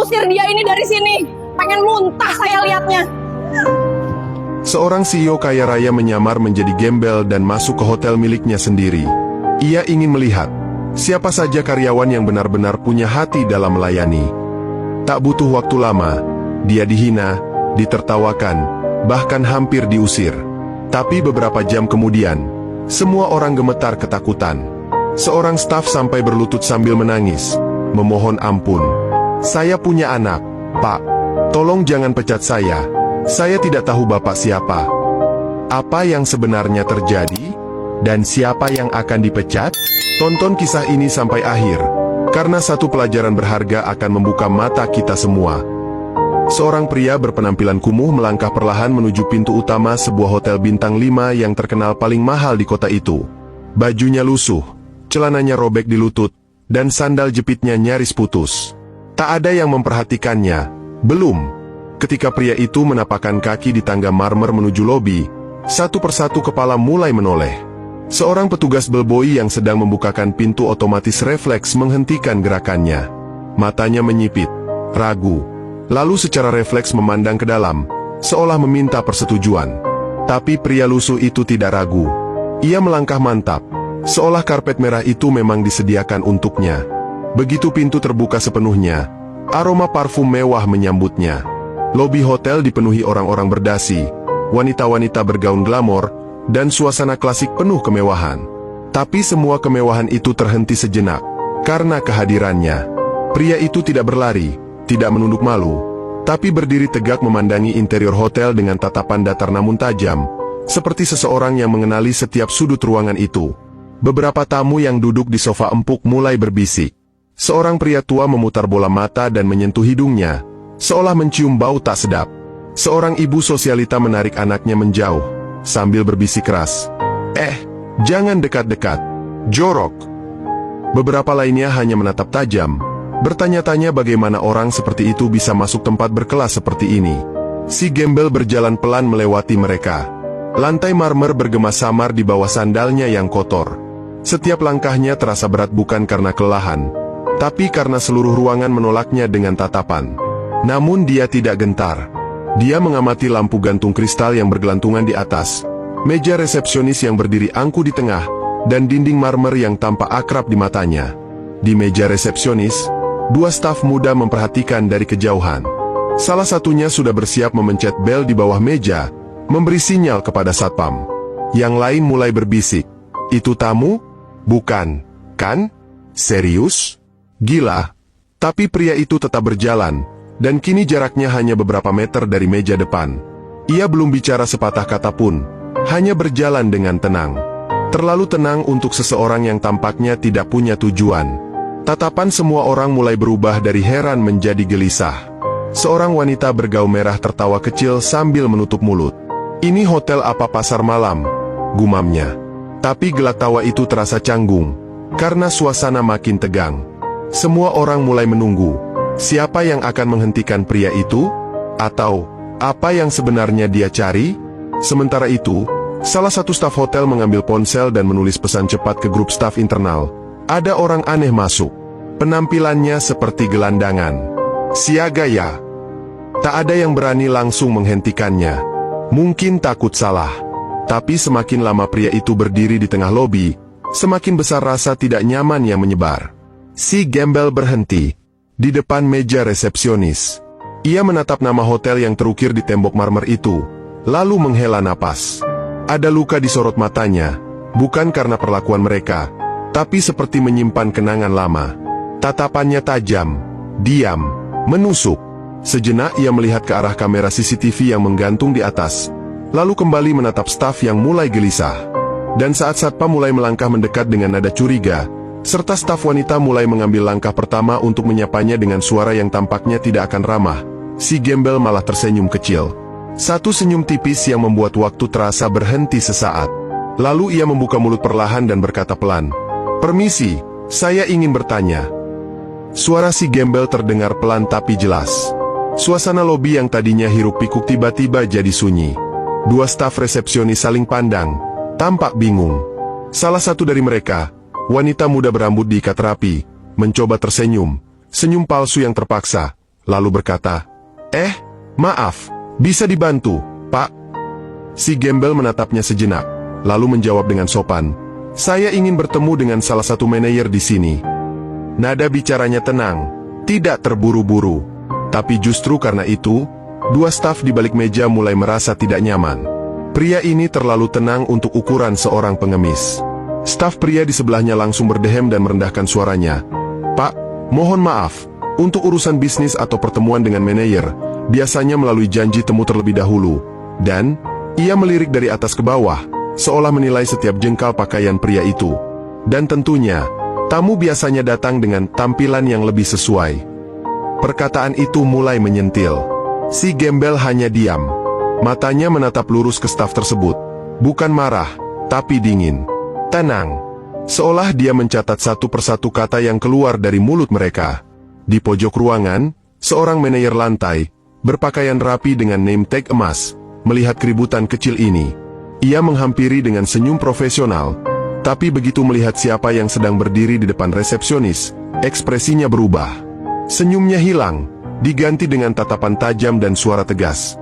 usir dia ini dari sini. Pengen muntah saya lihatnya. Seorang CEO kaya raya menyamar menjadi gembel dan masuk ke hotel miliknya sendiri. Ia ingin melihat siapa saja karyawan yang benar-benar punya hati dalam melayani. Tak butuh waktu lama, dia dihina, ditertawakan, bahkan hampir diusir. Tapi beberapa jam kemudian, semua orang gemetar ketakutan. Seorang staf sampai berlutut sambil menangis, memohon ampun. "Saya punya anak, Pak. Tolong jangan pecat saya. Saya tidak tahu Bapak siapa. Apa yang sebenarnya terjadi? Dan siapa yang akan dipecat?" Tonton kisah ini sampai akhir, karena satu pelajaran berharga akan membuka mata kita semua. Seorang pria berpenampilan kumuh melangkah perlahan menuju pintu utama sebuah hotel bintang 5 yang terkenal paling mahal di kota itu. Bajunya lusuh, celananya robek di lutut, dan sandal jepitnya nyaris putus. Tak ada yang memperhatikannya. Belum. Ketika pria itu menapakkan kaki di tangga marmer menuju lobi, satu persatu kepala mulai menoleh. Seorang petugas bellboy yang sedang membukakan pintu otomatis refleks menghentikan gerakannya. Matanya menyipit, ragu, lalu secara refleks memandang ke dalam, seolah meminta persetujuan. Tapi pria lusuh itu tidak ragu. Ia melangkah mantap, seolah karpet merah itu memang disediakan untuknya. Begitu pintu terbuka sepenuhnya, aroma parfum mewah menyambutnya. Lobi hotel dipenuhi orang-orang berdasi, wanita-wanita bergaun glamor, dan suasana klasik penuh kemewahan. Tapi semua kemewahan itu terhenti sejenak, karena kehadirannya. Pria itu tidak berlari, tidak menunduk malu, tapi berdiri tegak memandangi interior hotel dengan tatapan datar namun tajam, seperti seseorang yang mengenali setiap sudut ruangan itu. Beberapa tamu yang duduk di sofa empuk mulai berbisik. Seorang pria tua memutar bola mata dan menyentuh hidungnya, seolah mencium bau tak sedap. Seorang ibu sosialita menarik anaknya menjauh, sambil berbisik keras, jangan dekat-dekat, jorok." Beberapa lainnya hanya menatap tajam, bertanya-tanya bagaimana orang seperti itu bisa masuk tempat berkelas seperti ini. Si gembel berjalan pelan melewati mereka. Lantai marmer bergema samar di bawah sandalnya yang kotor. Setiap langkahnya terasa berat bukan karena kelelahan, tapi karena seluruh ruangan menolaknya dengan tatapan. Namun dia tidak gentar. Dia mengamati lampu gantung kristal yang bergelantungan di atas, meja resepsionis yang berdiri angkuh di tengah, dan dinding marmer yang tampak akrab di matanya. Di meja resepsionis, dua staf muda memperhatikan dari kejauhan. Salah satunya sudah bersiap memencet bel di bawah meja, memberi sinyal kepada satpam. Yang lain mulai berbisik, "Itu tamu? Bukan, kan? Serius? Gila." Tapi pria itu tetap berjalan, dan kini jaraknya hanya beberapa meter dari meja depan. Ia belum bicara sepatah kata pun, hanya berjalan dengan tenang. Terlalu tenang untuk seseorang yang tampaknya tidak punya tujuan. Tatapan semua orang mulai berubah dari heran menjadi gelisah. Seorang wanita bergaun merah tertawa kecil sambil menutup mulut. "Ini hotel apa pasar malam?" gumamnya. Tapi gelak tawa itu terasa canggung, karena suasana makin tegang. Semua orang mulai menunggu. Siapa yang akan menghentikan pria itu? Atau, apa yang sebenarnya dia cari? Sementara itu, salah satu staf hotel mengambil ponsel dan menulis pesan cepat ke grup staf internal. Ada orang aneh masuk. Penampilannya seperti gelandangan. Siaga ya. Tak ada yang berani langsung menghentikannya. Mungkin takut salah. Tapi semakin lama pria itu berdiri di tengah lobi, semakin besar rasa tidak nyaman yang menyebar. Si gembel berhenti di depan meja resepsionis. Ia menatap nama hotel yang terukir di tembok marmer itu, lalu menghela napas. Ada luka di sorot matanya, bukan karena perlakuan mereka, tapi seperti menyimpan kenangan lama. Tatapannya tajam, diam, menusuk. Sejenak ia melihat ke arah kamera CCTV yang menggantung di atas, lalu kembali menatap staf yang mulai gelisah. Dan saat satpam mulai melangkah mendekat dengan nada curiga, serta staf wanita mulai mengambil langkah pertama untuk menyapanya dengan suara yang tampaknya tidak akan ramah, si gembel malah tersenyum kecil. Satu senyum tipis yang membuat waktu terasa berhenti sesaat. Lalu ia membuka mulut perlahan dan berkata pelan, "Permisi, saya ingin bertanya." Suara si gembel terdengar pelan tapi jelas. Suasana lobi yang tadinya hiruk pikuk tiba-tiba jadi sunyi. Dua staf resepsionis saling pandang, tampak bingung. Salah satu dari mereka, wanita muda berambut diikat rapi, mencoba tersenyum, senyum palsu yang terpaksa, lalu berkata, maaf, bisa dibantu, Pak?" Si gembel menatapnya sejenak, lalu menjawab dengan sopan, "Saya ingin bertemu dengan salah satu manajer di sini." Nada bicaranya tenang, tidak terburu-buru. Tapi justru karena itu, dua staf di balik meja mulai merasa tidak nyaman. Pria ini terlalu tenang untuk ukuran seorang pengemis. Staf pria di sebelahnya langsung berdehem dan merendahkan suaranya. "Pak, mohon maaf, untuk urusan bisnis atau pertemuan dengan manajer, biasanya melalui janji temu terlebih dahulu." Dan ia melirik dari atas ke bawah, seolah menilai setiap jengkal pakaian pria itu. Dan tentunya, tamu biasanya datang dengan tampilan yang lebih sesuai. Perkataan itu mulai menyentil. Si gembel hanya diam. Matanya menatap lurus ke staf tersebut. Bukan marah, tapi dingin. Tenang. Seolah dia mencatat satu persatu kata yang keluar dari mulut mereka. Di pojok ruangan, seorang manajer lantai, berpakaian rapi dengan name tag emas, melihat keributan kecil ini. Ia menghampiri dengan senyum profesional. Tapi begitu melihat siapa yang sedang berdiri di depan resepsionis, ekspresinya berubah. Senyumnya hilang, diganti dengan tatapan tajam dan suara tegas.